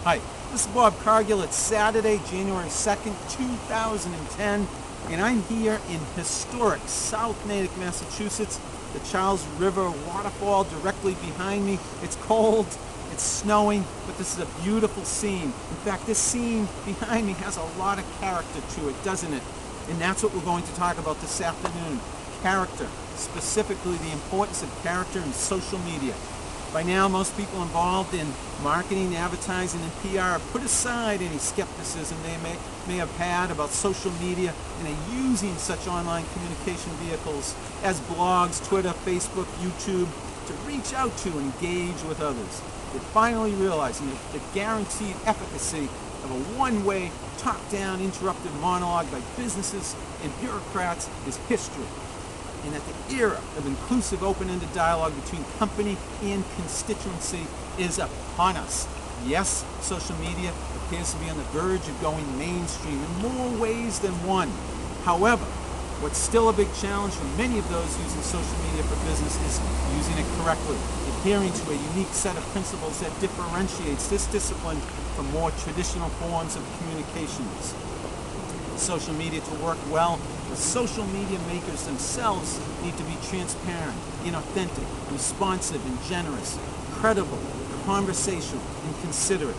Hi, this is Bob Cargill. It's Saturday, January 2nd, 2010, and I'm here in historic South Natick, Massachusetts. The Charles River waterfall directly behind me. It's cold, it's snowing, but this is a beautiful scene. In fact, this scene behind me has a lot of character to it, doesn't it? And that's what we're going to talk about this afternoon. Character, specifically the importance of character in social media. By now, most people involved in marketing, advertising, and PR have put aside any skepticism they may have had about social media and are using such online communication vehicles as blogs, Twitter, Facebook, YouTube to reach out to and engage with others. They're finally realizing that the guaranteed efficacy of a one-way, top-down, interruptive monologue by businesses and bureaucrats is history, and that the era of inclusive, open-ended dialogue between company and constituency is upon us. Yes, social media appears to be on the verge of going mainstream in more ways than one. However, what's still a big challenge for many of those using social media for business is using it correctly, adhering to a unique set of principles that differentiates this discipline from more traditional forms of communications. Social media to work well, the social media makers themselves need to be transparent, inauthentic, responsive and generous, credible, conversational, and considerate.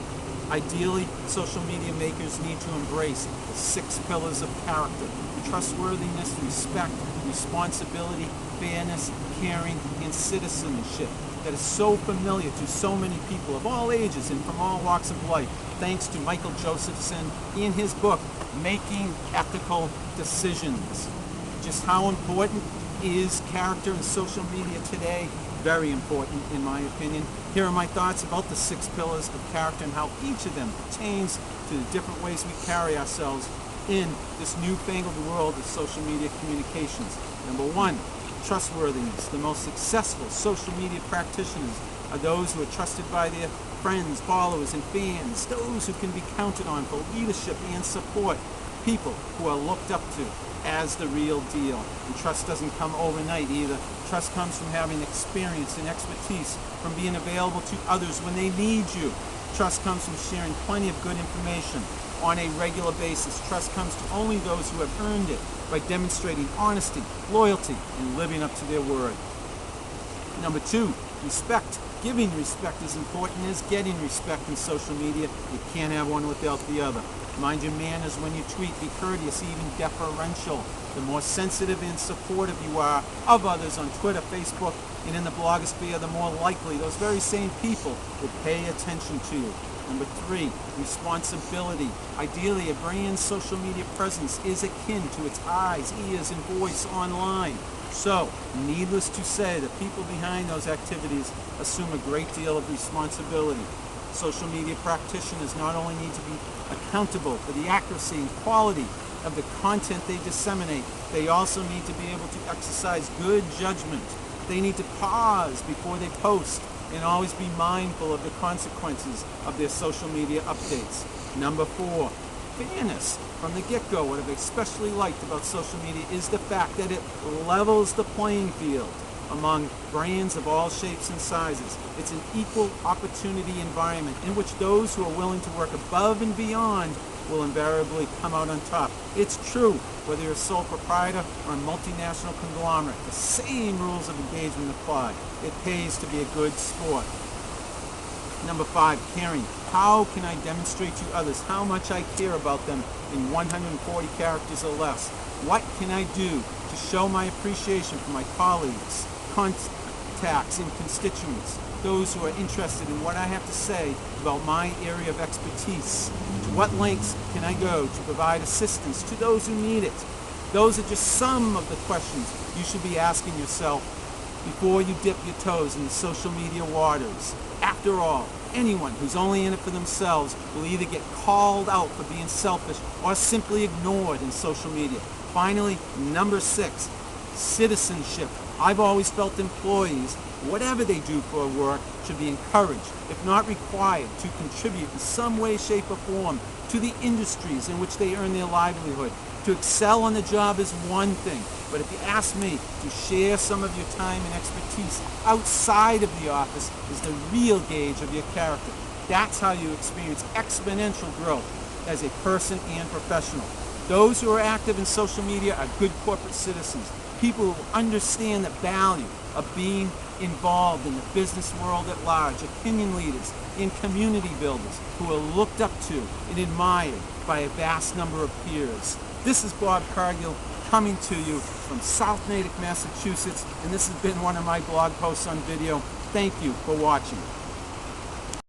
Ideally, social media makers need to embrace the 6 pillars of character: trustworthiness, respect, responsibility, fairness, caring, and citizenship that is so familiar to so many people of all ages and from all walks of life, thanks to Michael Josephson in his book, Making Ethical Decisions. Just how important is character in social media today? Very important, in my opinion. Here are my thoughts about the 6 pillars of character and how each of them pertains to the different ways we carry ourselves in this newfangled world of social media communications. Number 1, trustworthiness. The most successful social media practitioners are those who are trusted by their friends, followers, and fans, those who can be counted on for leadership and support, people who are looked up to as the real deal. And trust doesn't come overnight either. Trust comes from having experience and expertise, from being available to others when they need you. Trust comes from sharing plenty of good information on a regular basis. Trust comes to only those who have earned it by demonstrating honesty, loyalty, and living up to their word. Number 2, respect. Giving respect is important as getting respect in social media. You can't have one without the other. Mind your manners when you tweet. Be courteous, even deferential. The more sensitive and supportive you are of others on Twitter, Facebook, and in the blogosphere, the more likely those very same people will pay attention to you. Number 3, responsibility. Ideally, a brand's social media presence is akin to its eyes, ears, and voice online. So, needless to say, the people behind those activities assume a great deal of responsibility. Social media practitioners not only need to be accountable for the accuracy and quality of the content they disseminate, they also need to be able to exercise good judgment. They need to pause before they post and always be mindful of the consequences of their social media updates. Number 4, fairness. From the get-go, what I've especially liked about social media is the fact that it levels the playing field among brands of all shapes and sizes. It's an equal opportunity environment in which those who are willing to work above and beyond will invariably come out on top. It's true whether you're a sole proprietor or a multinational conglomerate. The same rules of engagement apply. It pays to be a good sport. Number 5, caring. How can I demonstrate to others how much I care about them in 140 characters or less? What can I do to show my appreciation for my colleagues, contacts, and constituents, those who are interested in what I have to say about my area of expertise? To what lengths can I go to provide assistance to those who need it? Those are just some of the questions you should be asking yourself before you dip your toes in the social media waters. After all, anyone who's only in it for themselves will either get called out for being selfish or simply ignored in social media. Finally, number 6, citizenship. I've always felt employees, whatever they do for work, should be encouraged, if not required, to contribute in some way, shape, or form to the industries in which they earn their livelihood. To excel on the job is one thing, but if you ask me, to share some of your time and expertise outside of the office is the real gauge of your character. That's how you experience exponential growth as a person and professional. Those who are active in social media are good corporate citizens, people who understand the value of being involved in the business world at large, opinion leaders and community builders who are looked up to and admired by a vast number of peers. This is Bob Cargill coming to you from South Natick, Massachusetts, and this has been one of my blog posts on video. Thank you for watching.